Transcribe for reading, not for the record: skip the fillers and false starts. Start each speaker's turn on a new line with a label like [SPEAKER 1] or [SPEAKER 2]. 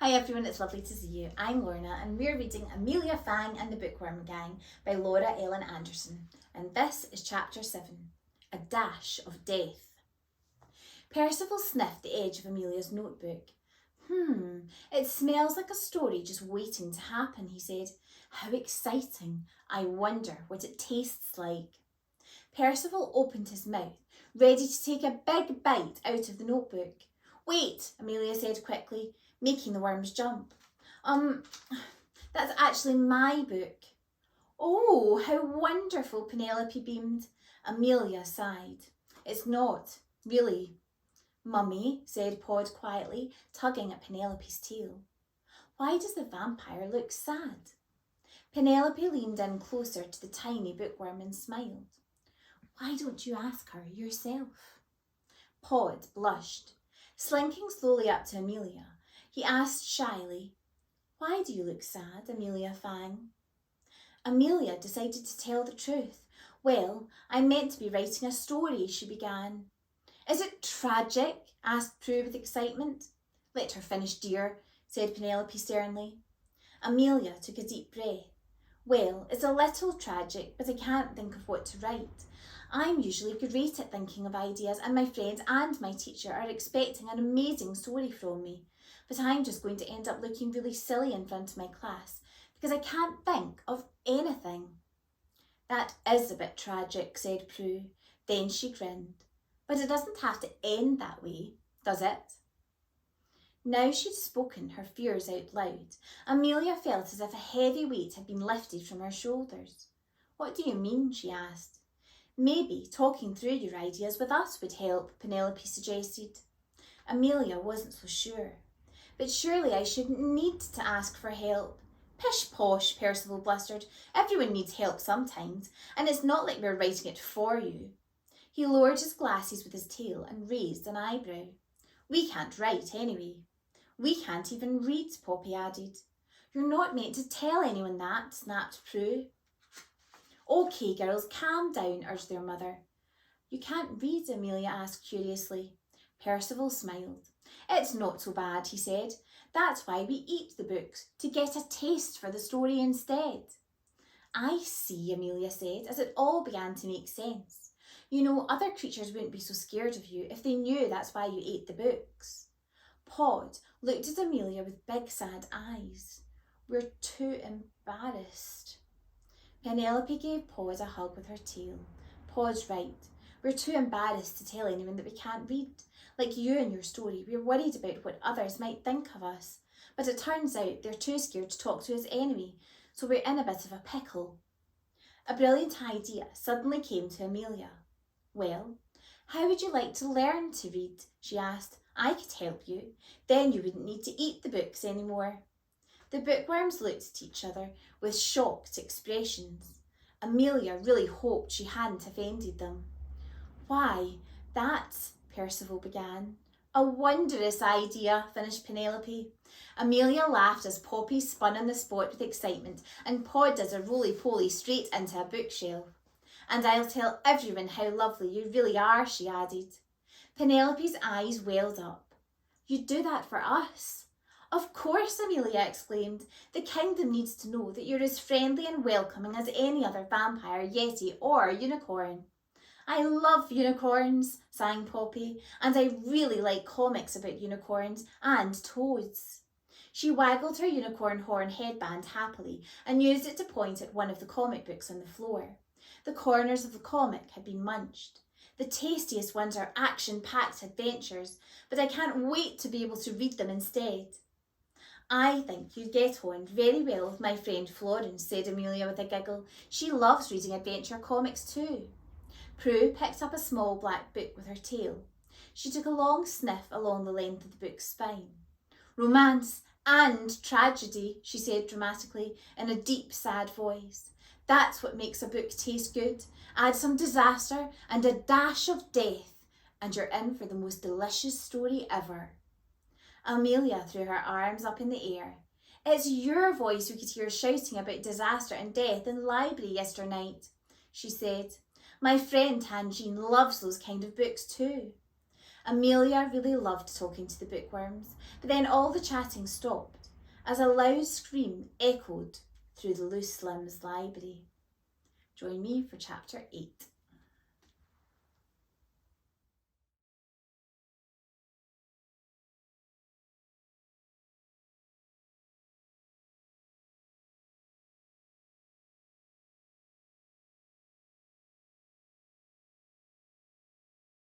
[SPEAKER 1] Hi everyone, it's lovely to see you. I'm Lorna and we're reading Amelia Fang and the Bookworm Gang by Laura Ellen Anderson, and this is chapter 7, A Dash of Death. Percival sniffed the edge of Amelia's notebook. It smells like a story just waiting to happen, he said. How exciting. I wonder what it tastes like. Percival opened his mouth, ready to take a big bite out of the notebook. Wait, Amelia said quickly, making the worms jump. That's actually my book. Oh, how wonderful, Penelope beamed. Amelia sighed. It's not, really. Mummy, said Pod quietly, tugging at Penelope's tail. Why does the vampire look sad? Penelope leaned in closer to the tiny bookworm and smiled. Why don't you ask her yourself? Pod blushed. Slinking slowly up to Amelia, he asked shyly, Why do you look sad, Amelia Fang? Amelia decided to tell the truth. Well, I'm meant to be writing a story, she began. Is it tragic? Asked Prue with excitement. Let her finish, dear, said Penelope sternly. Amelia took a deep breath. Well, it's a little tragic, but I can't think of what to write. I'm usually great at thinking of ideas, and my friends and my teacher are expecting an amazing story from me. But I'm just going to end up looking really silly in front of my class because I can't think of anything. That is a bit tragic, said Prue. Then she grinned. But it doesn't have to end that way, does it? Now she'd spoken her fears out loud, Amelia felt as if a heavy weight had been lifted from her shoulders. What do you mean? She asked. Maybe talking through your ideas with us would help, Penelope suggested. Amelia wasn't so sure. But surely I shouldn't need to ask for help. Pish posh, Percival blustered. Everyone needs help sometimes, and it's not like we're writing it for you. He lowered his glasses with his tail and raised an eyebrow. We can't write anyway. We can't even read, Poppy added. You're not meant to tell anyone that, snapped Prue. Okay, girls, calm down, urged their mother. You can't read, Amelia asked curiously. Percival smiled. It's not so bad, he said. That's why we eat the books, to get a taste for the story instead. I see, Amelia said, as it all began to make sense. You know, other creatures wouldn't be so scared of you if they knew that's why you ate the books. Pod looked at Amelia with big sad eyes. We're too embarrassed. Penelope gave Pod a hug with her tail. Pod's right. We're too embarrassed to tell anyone that we can't read. Like you and your story, we're worried about what others might think of us. But it turns out they're too scared to talk to us anyway, so we're in a bit of a pickle. A brilliant idea suddenly came to Amelia. Well, how would you like to learn to read? She asked. I could help you. Then you wouldn't need to eat the books anymore. The bookworms looked at each other with shocked expressions. Amelia really hoped she hadn't offended them. Why, that's, Percival began. A wondrous idea, finished Penelope. Amelia laughed as Poppy spun on the spot with excitement and Pod did a roly-poly straight into a bookshelf. And I'll tell everyone how lovely you really are, she added. Penelope's eyes welled up. You'd do that for us? Of course, Amelia exclaimed. The kingdom needs to know that you're as friendly and welcoming as any other vampire, yeti or unicorn. I love unicorns, sang Poppy, and I really like comics about unicorns and toads. She waggled her unicorn horn headband happily and used it to point at one of the comic books on the floor. The corners of the comic had been munched. The tastiest ones are action-packed adventures, but I can't wait to be able to read them instead. I think you'd get on very well with my friend Florence, said Amelia with a giggle. She loves reading adventure comics too. Prue picked up a small black book with her tail. She took a long sniff along the length of the book's spine. Romance and tragedy, she said dramatically in a deep, sad voice. That's what makes a book taste good. Add some disaster and a dash of death, and you're in for the most delicious story ever. Amelia threw her arms up in the air. It's your voice we could hear shouting about disaster and death in the library yesternight, she said. My friend Tangine loves those kind of books too. Amelia really loved talking to the bookworms, but then all the chatting stopped as a loud scream echoed through the loose limbs library. Join me for chapter 8.